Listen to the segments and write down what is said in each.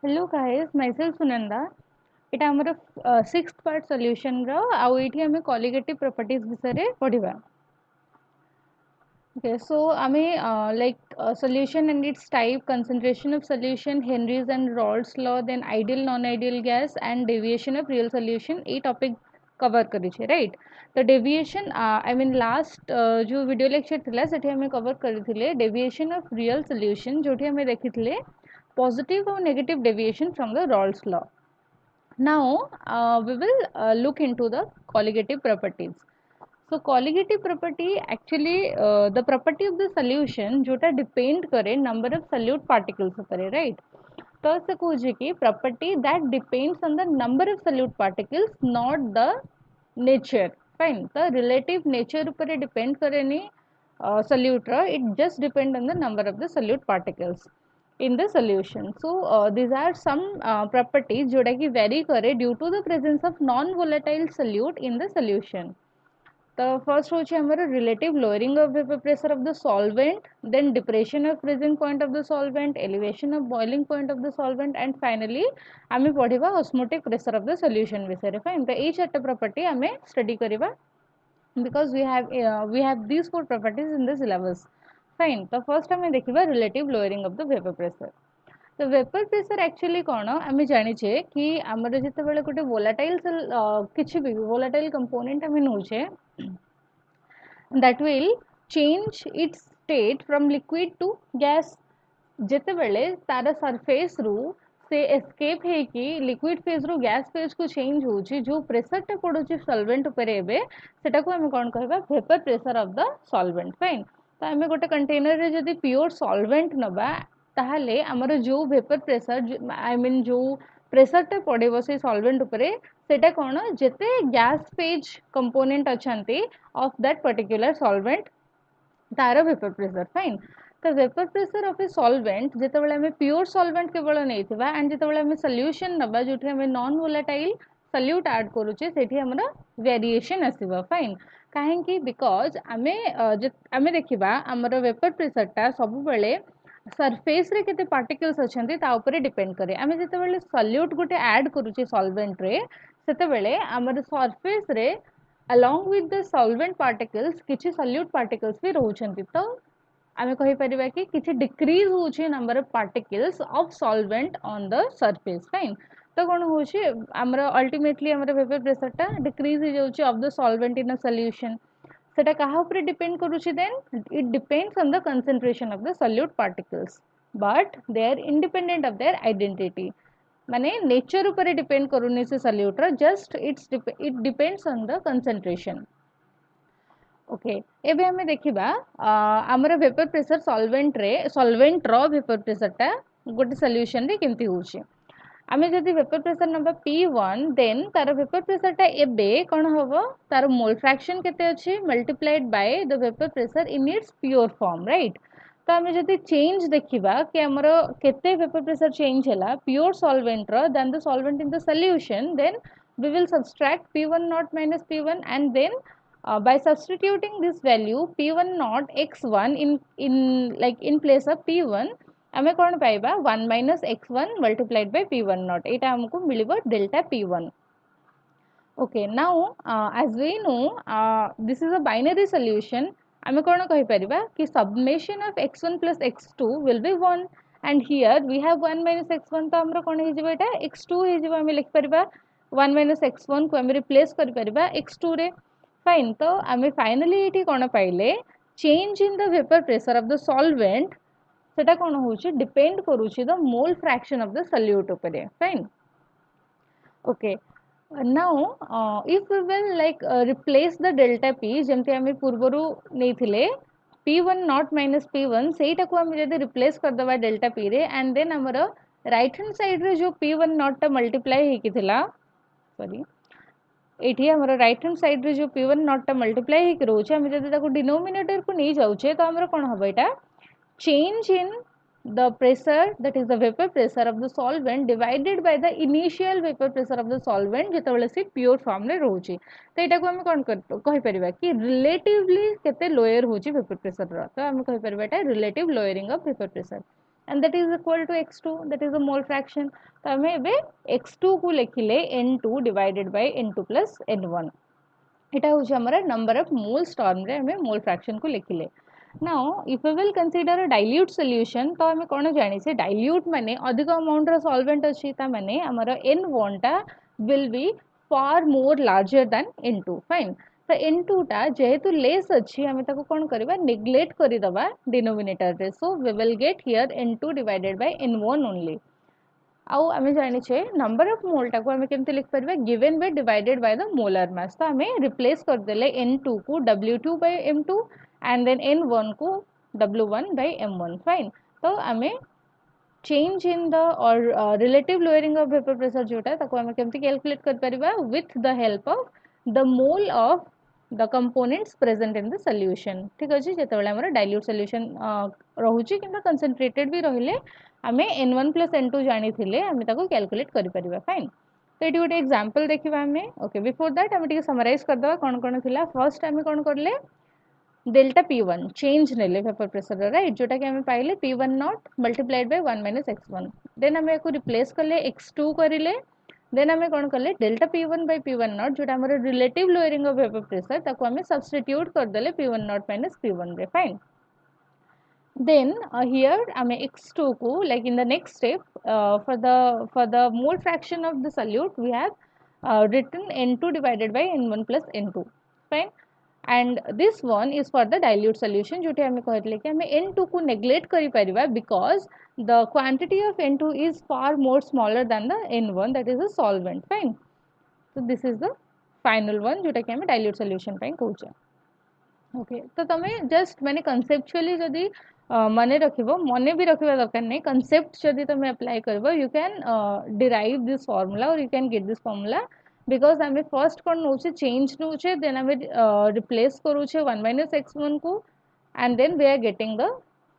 Hello guys, myself Sunanda. এটা আমার সিক্সth part solution ର ଆଉ ଏଇଠି ଆମେ colligative properties ବିଷୟରେ ପଢିବା. Okay, so ଆମେ solution and its type, concentration of solution, Henry's and Raoult's law, then ideal non-ideal gas and deviation of real solution এই topic cover କରିଛେ right. ତ deviation I mean last जो video lecture ଥିଲା ସେଠି ଆମେ cover କରିଥିଲେ deviation of real solution जोठी ଆମେ ଦେଖିଥିଲେ positive or negative deviation from the Raoult's law. Now we will look into the colligative properties. So colligative property actually the property of the solution जोटा depend करे number of solute particles ଉପରେ right. तो से कहुचे कि property that depends on the number of solute particles not the nature fine. तो relative nature ଉପରେ depend करेनी solute रा it just depend on the number of the solute particles in the solution. So these are some properties जोटा कि vary करे due to the presence of non volatile solute in the solution. The first होची हमारा relative lowering of vapor pressure of the solvent, then depression of freezing point of the solvent, elevation of boiling point of the solvent, and finally आमे पढ़िबा osmotic pressure of the solution विषय रे. Fine. तो एई चारटा property आमे study करिबा because we have these four properties in the syllabus. Fine. तो first आमे देखिबा relative lowering of the vapor pressure. तो वेपर प्रेशर एक्चुअली कौन आम जाचे कि आमर जिते बड़े गोटे वोलाटाइल किसी भी वोलाटाइल कंपोनेंट आम नौचे that will change its state from liquid to gas जिते बड़े तार सरफेस रु से एस्केप होगी लिक्विड फेज रु गैस फेज को चेंज होची जो प्रेशर टा पड़ुची सॉल्वेंट उपरे एबे सेटा को हम कोन कहबा vapour pressure of the solvent. Fine. तो आम गोटे कंटेनर रे जदी प्योर सॉल्वेंट नबा ताहले हमर जो वेपर प्रेशर आई मीन जो प्रेशर टा पड़ेबो से सॉल्वेंट उपरे सेटा कोन जेते गैस फेज कंपोनेंट अछंती ऑफ दैट पर्टिकुलर सॉल्वेंट तार वेपर प्रेशर. फाइन. तो vapour pressure of a solvent जेते बेले हमें प्योर सॉल्वेंट केवल नैथिबा एंड जेते बेले हमें सॉल्यूशन नबा जोठी हमें नॉन वोलेटाइल सॉल्यूट ऐड करूचे सेठी हमरा वेरिएशन आसीबा. फाइन. काहे कि बिकॉज़ आमे देखिबा हमर वेपर प्रेशर टा सब बेले सरफेस रे केते पार्टिकल्स अछंती ता ऊपर डिपेंड करे. आमे जेते बेले सॉल्यूट गोटे ऐड करूचे सॉल्वेंट रे सेते बेले हमर सरफेस रे along with the solvent particles किछि solute particles भी रहउछंती. तो आमे कहि परिबा कि किछि डिक्रीज होछि number of particles of solvent on the surface. Fine. तो कोन होछि हमरा अल्टीमेटली हमरा वेपर प्रेशर टा डिक्रीज हो जाउछि of the solvent in a solution. सेटा कहा ऊपर डिपेंड करूछि then it depends on the concentration of the solute particles but they are independent of their identity. माने नेचर ऊपर डिपेंड करूनी से सॉल्यूट रा just it depends on the concentration. Okay. एबे हमें देखिबा हमर वेपर प्रेशर सॉल्वेंट रो वेपर प्रेशर टा गोटे सॉल्यूशन रे केमती होछि. आमे जदि वेपर प्रेशर नबा P1 देन तार वेपर प्रेशर टा एबे कोन होबो तार मोल फ्रैक्शन केते अछि multiplied by the vapour pressure in its pure form right. तो आमे जदि चेंज देखिबा कि हमर केते वेपर प्रेशर चेंज हला प्योर सॉल्वेंट रो then the solvent in the solution then we will subtract P1 naught minus P1 and then by substituting this value P1 naught x1 in place of P1 आमे कौन पाइबा 1 minus x1 multiplied by P1 naught एटा हमको मिलिबो delta P1. Okay, now as we know this is a binary solution. आमे कौन कहि परिबा कि summation of x1 plus x2 will be 1 and here we have 1 minus x1 तो हमरो कौन हे जिवो एटा x2 हे जिवो आमे लिख परिबा 1 minus x1 को आमे रिप्लेस करि परिबा x2 रे. फाइन. तो आमे फाइनली एठी कोन पाइले change in the vapour pressure of the solvent सेटा कोन होछि डिपेंड करूछि the mole fraction of the solute उपरे. Fine. Okay. now if we will replace the delta p जेमति आमे पूर्वरु नेथिले p1 naught minus p1 सेटा को आमे जदि रिप्लेस कर दबा delta p रे एंड देन हमर राइट हैंड साइड रे जो p1 naught टा मल्टीप्लाई हेकि थिला सॉरी एठी हमर राइट हैंड साइड रे जो p1 naught टा मल्टीप्लाई हेकि रहउछ हम जदि ताको डिनोमिनेटर को नै जाउछे तो हमर कोन हबो एटा change in the pressure that is the vapor pressure of the solvent divided by the initial vapor pressure of the solvent जेते बेले से प्योर फॉर्म रे रहउची. तो एटा को हम कोन कहि परिबा कि रिलेटिवली केते लोअर होची वेपर प्रेशर रो. तो हम कहि परिबा एटा relative lowering of vapour pressure. and that is equal to x2, that is the mole fraction. तो हमें ଏବେ x2 को लिखिले n2 divided by n2 plus n1, এটা হচ্ছে আমার number of moles term রে আমি mole fraction को लिखिले. Now if we will consider a dilute solution तो हमें कौन जानी से dilute माने अधिक amount रो solvent अच्छी ता माने हमारा n1 टा will be far more larger than n2. Fine. तो n2 टा जेहेतु less अच्छी हमें ताको कौन करिबा neglect करी दबा denominator रे. So we will get here n2 divided by n1 only. आउ आमे जानी छे नंबर ऑफ मोल टा को हमें केमते लिख परबे given by divided by the molar मास. तो हमें रिप्लेस कर देले n2 को w2 by m2 and then n1 को w1 by m1. फाइन. तो हमें change in the or relative lowering of vapor pressure जोटा ताको हमें केमते कैलकुलेट कर परिबा with the help of the mole of the components present in the solution. ठीक अछि जेतेबेले हमर dilute solution रहुची किंबा concentrated भी रहिले हमें n1 plus n2 जानी थिले हमें ताको कैलकुलेट करि परिबा. फाइन. तो एटी गोटे एग्जांपल देखिबा हमें. ओके बिफोर दैट हमें टिके समराइज कर दवा कोन कोन थिला. फर्स्ट हमें कोन करले डेल्टा P1 चेंज नेले वेपर प्रेशर राइट जोटा कि हमें पाइले P1 not multiplied by 1 minus x1. Then हमें को रिप्लेस करले x2 करिले. देन हमें कोन करले delta P1 bye P1 not जोटा हमर relative lowering of vapour pressure ताको हमें सब्स्टिट्यूट कर देले P1 नॉट माइनस P1 रे. फाइन. Then here हमें x2 को like in the next step for the mole fraction of the solute we have written n2 divided by n1 plus n2. Fine. And this one is for the dilute solution Jote हमें कहले कि हमें n2 को neglect करी परिबा because the quantity of n2 is far more smaller than the n1 that is the solvent. Fine. So this is the final one जोटा कि हमें dilute solution ପାଇଁ कहूचे. ओके तो तमे जस्ट माने कन्सेप्चुअली जदि माने रखिबो मने भी रखिबा दरकार नै कन्सेप्ट जदि तमे अप्लाई करबो you can derive this formula और you can get this formula because हमें फर्स्ट कोन नोचे चेंज नोचे देन हमें रिप्लेस करूचे 1 माइनस x1 को and then we are getting the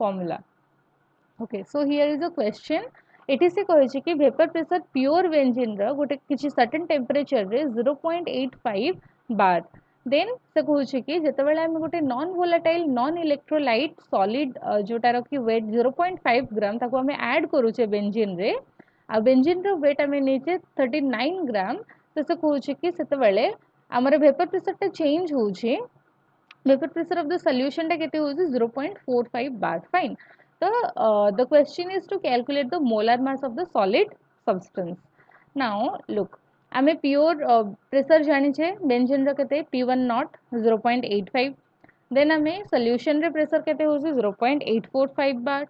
formula. Okay so here is a question. एटी से कहै छै कि वेपर प्रेशर प्योर बेंजीन रो गोटे किछि सर्टेन टेम्परेचर रे 0.85 बार. देन से कहूँ कि जितेबाला आम गोटे non volatile non electrolyte solid जोटार कि वेट 0.5 ग्राम ताको आम ऐड करूचे बेंजीन रे आ बेंजीन रो वेट आम नीचे 39 ग्राम. तो से कहूँ कि सेतेबेले आमर वेपर प्रेशर टा चेंज होउछि vapour pressure of the solution टा केते होउछि 0.45 बार. फाइन. तो the question is to calculate the molar mass of the solid substance. Now look आमे प्योर प्रेशर जानी छे बेंजीन रो केते P1 नॉट 0.85. देन आमे सॉल्यूशन रे प्रेशर केते होउछि 0.845 बार.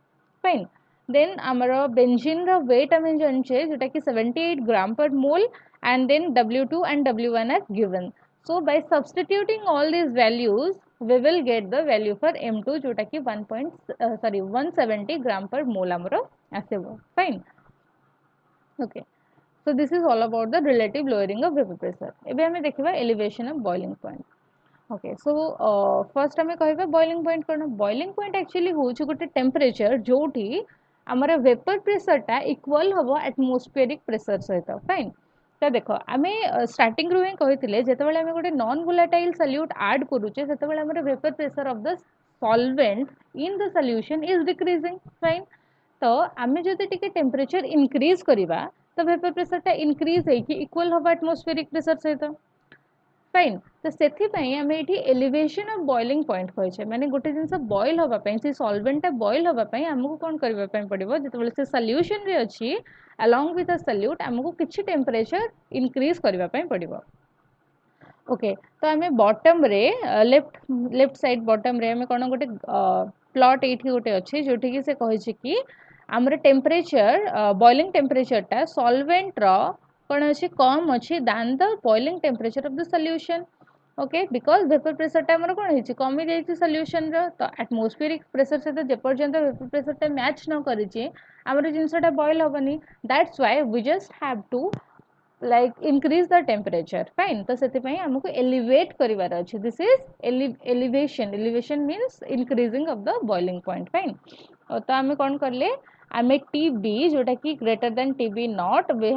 फाइन. देन हमरो बेंजीन रो वेट आमे जानि छे जेटा कि 78 gram per mole and then W2 and W1 are given. So by substituting all these values we will get the value for M2 जोटा कि 170 ग्राम पर मोल हमरो आसेबो. Fine. Okay so this is all about the relative lowering of vapor pressure. एबे हमें देखिबा elevation of boiling point. Okay so first हमें कहबा boiling point कोन. boiling point actually होउछ गोटे टेम्परेचर जोठी हमर वेपर प्रेशर टा इक्वल हबो एटमॉस्फेरिक प्रेशर सहित. फाइन. तो देखो आमे स्टार्टिंग रू ही कहिथिले जेतेबेले हमें गोटे नॉन वोलेटाइल सॉल्यूट ऐड करूचे सेतेबेले हमर vapour pressure of the solvent in the solution is decreasing. Fine. तो आमे जदि टिके टेम्परेचर इंक्रीज करिबा तो वेपर प्रेशर टा इंक्रीज है कि इक्वल हबो एटमॉस्फेरिक प्रेशर सहित. फाइन. तो सेथि पई हमें एठी एलिवेशन ऑफ बॉइलिंग पॉइंट कहै छै माने गोटे जिंस बॉईल होबा पई से सॉल्वेंट टा बॉईल होबा पई हमहु कोन करबा पई पड़िबो जेतेबेले से सॉल्यूशन रे अछि along with the solute हमहु किछि टेम्परेचर इंक्रीज करबा पई पड़िबो. ओके तो हमें बॉटम रे लेफ्ट साइड बॉटम रे हमें कोन गोटे प्लॉट एठी गोटे अछि जोठी कि से कहै छै कि हमर टेम्परेचर बॉइलिंग टेम्परेचर टा सॉल्वेंट रो कोन अछि कम अछि than the boiling temperature of the solution. Okay because vapour pressure टा हमर कोन हिची कमी जाईची सॉल्यूशन रो. तो एटमॉस्फेरिक प्रेशर से जे पर्यंत वेपर प्रेशर टा मैच न करिची हमर जिंसटा बॉईल होबनी. That's why we just have to like increase the temperature. Fine. तो सेति पई हमको elevate करिवार अछि. this is elevation means increasing of the boiling point. Fine. तो हमें कोन करले हमें TB जोटा कि greater than TB not we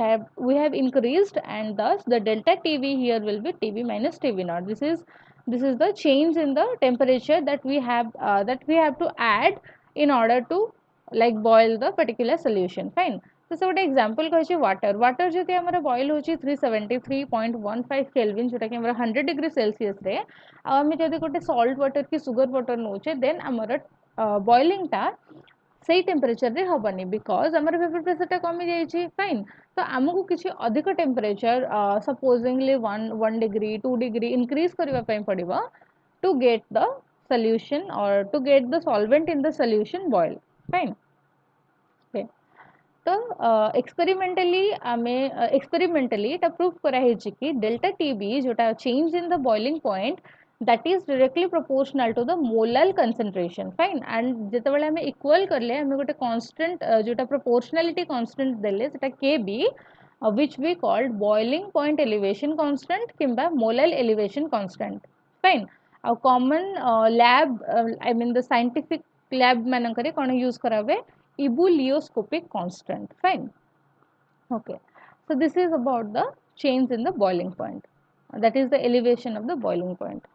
have increased and thus the delta TB here will be TB minus TB not. This is the change in the temperature that we have to add in order to like boil the particular solution. Fine. So so ଗୋଟେ example कहछि water जति हमर boil होछि 373.15 kelvin जोटा कि हमर 100 degree celsius रे आ हम जति गोटे salt water की sugar water नोचे then हमर boiling टा सेही टेम्परेचर रे हबनी बिकॉज हमर वेपर प्रेशर टा कमी जाई छी फाइन तो हमकु किछि अधिक temperature supposingly 1 degree 2 degree increase करबा पई पड़िबो to get the solution or to get the solvent in the solution boil fine okay तो एक्सपेरिमेंटली एटा प्रूफ करा हेछि कि डेल्टा टीबी जोटा change in the boiling point that is directly proportional to the molar concentration fine and जेतेबेले हमें equal करले हमें गोटे constant जोटा proportionality constant देले सेटा kb which we called boiling point elevation constant किंबा molar elevation constant fine आ common lab I mean the scientific lab मानकरे कोन यूज करावे ebullioscopic constant fine okay so this is about the change in the boiling point that is the elevation of the boiling point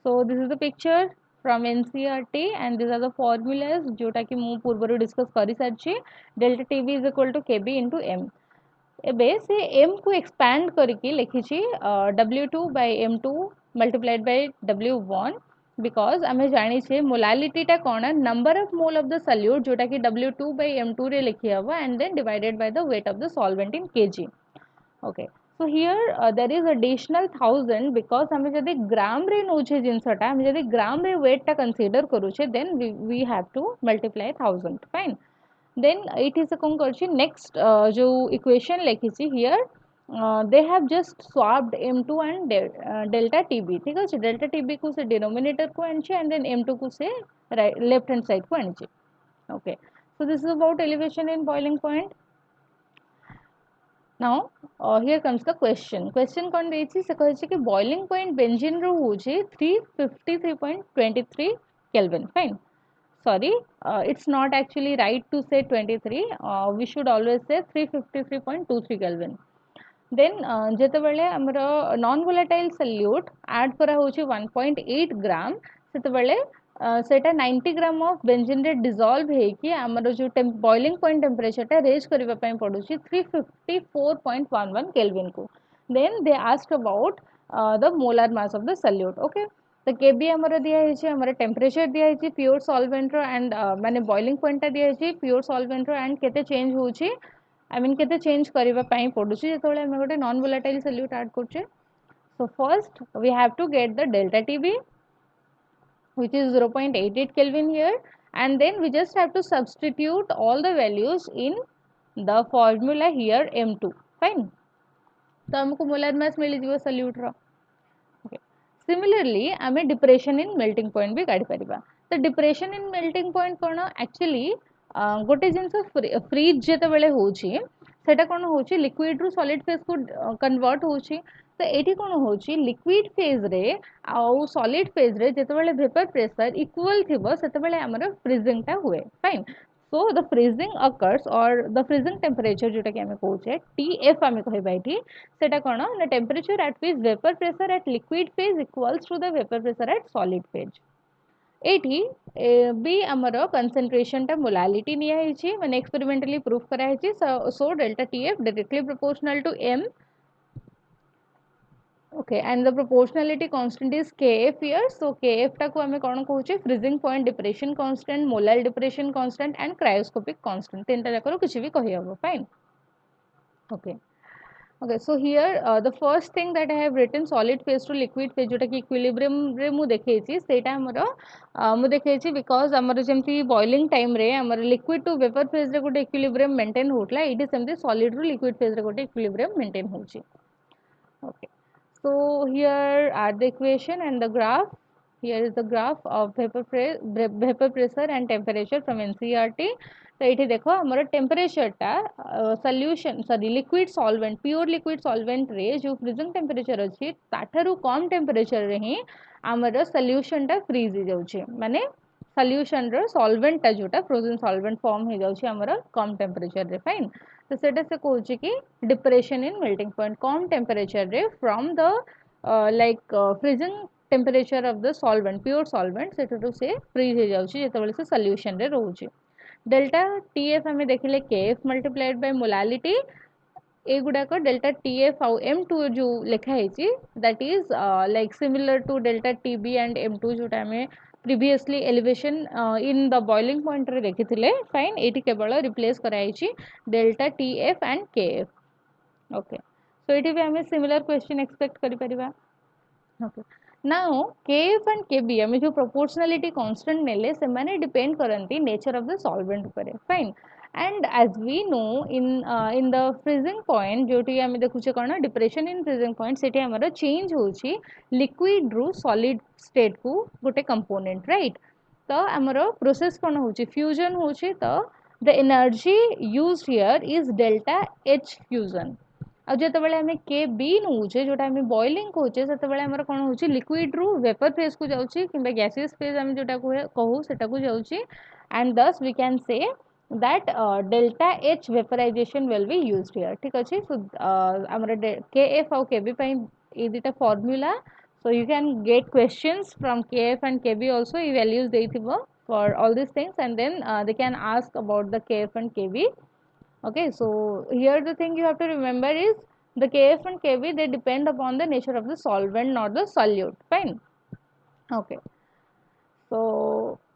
so this is the picture from ncrt and these are the formulas jota ki mu purbaru discuss kari sarchi delta tb is equal to kb into m एबे से m को expand करके लिखी छी w2 by m2 multiplied by w1 because आमे जानी छे molality टा कोन number of mole of the solute जोटा कि w2 by m2 रे लिखि हबो and then divided by the weight of the solvent in kg okay so here there is additional 1000 because हमें जदी ग्राम रे नोचे जिंसटा हमें जदी ग्राम रे वेट टा कंसीडर करू छे then we have to multiply 1000 fine then it is a concursion next जो equation लिखी छी here they have just swapped m2 and delta tb ठीक है delta tb को से denominator को आनछे and then m2 को से left hand side को आनछे okay so this is about elevation in boiling point now here comes the question कोन देछि से कहै छै कि boiling point benzene रो हो छै 353.23 kelvin fine sorry it's not actually right to say 23 we should always say 353.23 kelvin then जेतेबेले हमर non volatile solute add करा होची 1.8 ग्राम सेतेबेले सेटा 90 ग्राम ऑफ बेंजीन रे डिसॉल्व हे कि हमर जो बॉइलिंग पॉइंट टेंपरेचर टा रेज करबा पई पडुची 354.11 केल्विन को then they asked about the molar mass of the solute okay तो kb हमर दिया है छै हमर टेंपरेचर दिया है छै प्योर सॉल्वेंट रो एंड माने बॉइलिंग पॉइंट टा दिया है छै प्योर सॉल्वेंट रो एंड केते चेंज होची आई मीन केते चेंज करबा पई पडुची जेतोले हम गोटे नॉन वोलेटाइल सॉल्यूट ऐड करछे so first we have to get the delta TB which is 0.88 kelvin here and then we just have to substitute all the values in the formula here m2 fine तो हमको molar mass मिल जिवो solute रो okay similarly आमे depression in melting point भी काढी परिबा तो depression in melting point cone actually गोटे जिंस freeze जेते बेले होची सेटा कोन होची लिक्विड रु सॉलिड फेज को कन्वर्ट होची तो एठी कोन होची लिक्विड फेज रे आ सॉलिड फेज रे जेते बेले वेपर प्रेशर इक्वल थिबो सेते बेले हमर फ्रीजिंग टा हुए fine so the freezing occurs or the freezing temperature जोटा कि हमें कहूचे TF हमें कहबा एठी सेटा कोन ना temperature at which vapor pressure at liquid phase equals to the vapor pressure at solid phase एठी बी हमर कंसंट्रेशन टा मोलालिटी निया हेची माने एक्सपेरिमेंटली प्रूफ करा हेची so delta TF directly proportional to m okay and the proportionality constant is kf here so kf टा को हमें कोन कहूचे freezing point depression constant molar depression constant and cryoscopic constant तीनटा जाकर कुछ भी कहि हबो fine okay okay so here the first thing that I have written solid phase to liquid phase जोटा कि equilibrium रे मु देखैछि सेटा हमर मु देखैछि because हमर जेमति boiling time रे हमर liquid to vapor phase रे गोटे equilibrium maintain होतला इट इज सेमति solid रो liquid phase रे गोटे equilibrium maintain होछि okay so here are the equation and the graph here is the graph of vapor pressure and temperature from ncrt तो ये देखो हमर टेम्परेचर टा solution sorry liquid solvent pure liquid solvent रे जो फ्रीजिंग टेम्परेचर अछि ताठारु कम temperature रे ही हमर सॉल्यूशन टा फ्रीज हो जाउछे माने सॉल्यूशन रो सॉल्वेंट टा जोटा फ्रोजन सॉल्वेंट फॉर्म हो जाउछे हमर कम टेम्परेचर रे फाइन तो सेटा से कहूची कि डिप्रेशन इन मेल्टिंग पॉइंट कम टेम्परेचर रे from the like freezing temperature of the solvent pure solvent सेटा से फ्रीज हो जाउछे जेतेबेले से सॉल्यूशन रे रहउछे डेल्टा टी एफ आम देखिले K F multiplied by molality ए गुडाक डेल्टा टी एफ आउ एम टू जो लिखाई that is like similar to delta T B and M two जोटा आम previously elevation in the boiling point रे देखिथिले फाइन एटी केवल रिप्लेस कराई delta T F and K F okay so ये भी आम सिमिलर क्वेश्चन एक्सपेक्ट करि परिबा okay now KF and KB आम जो प्रोपोर्शनलिटी कांस्टेंट नेले से माने डिपेंड करंती नेचर ऑफ द सॉल्वेंट ऊपर fine and as we know in the freezing point जोटी आम देखुचे कौन डिप्रेशन इन फ्रीजिंग पॉइंट सेठी हमर चेंज होची लिक्विड रु सॉलिड स्टेट को गोटे कंपोनेंट राइट तो आमर प्रोसेस कौन होची फ्यूजन होची तो the energy used here is delta H fusion आ जितेबाला आम के बी नौचे जोटा आम बॉइलिंग कहे से कौन हो लिक्विड रु वेपर फेज को जाऊँगी कि गैसियस फेज आम जोटा कहू से जाऊँगी and thus we can say that delta H vaporization will be used here ठीक अच्छे सो आमर के एफ आउ के बी ये दुटा formula so you can get questions from kf and kb also ये values देइथिबो for all these things and then they can ask about the kf and kb okay so here the thing you have to remember is the kf and kb they depend upon the nature of the solvent not the solute fine okay so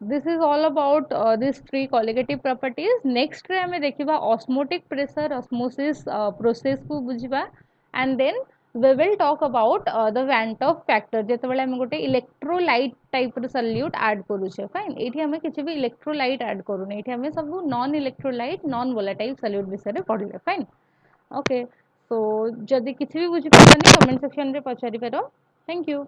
this is all about these three colligative properties next रे हमें देखिबा osmotic pressure osmosis process को बुझिबा and then we will talk about the van 't Hoff factor जेतेबेले हम गोटे electrolyte type रो solute add करूछे fine एठी हमें किछि भी इलेक्ट्रोलाइट ऐड करूने एठी हमें सब non electrolyte non volatile solute विषय रे पढिले फाइन ओके सो जदि किछि भी बुझि पाबनी कमेंट सेक्शन रे पचारि पारो थैंक यू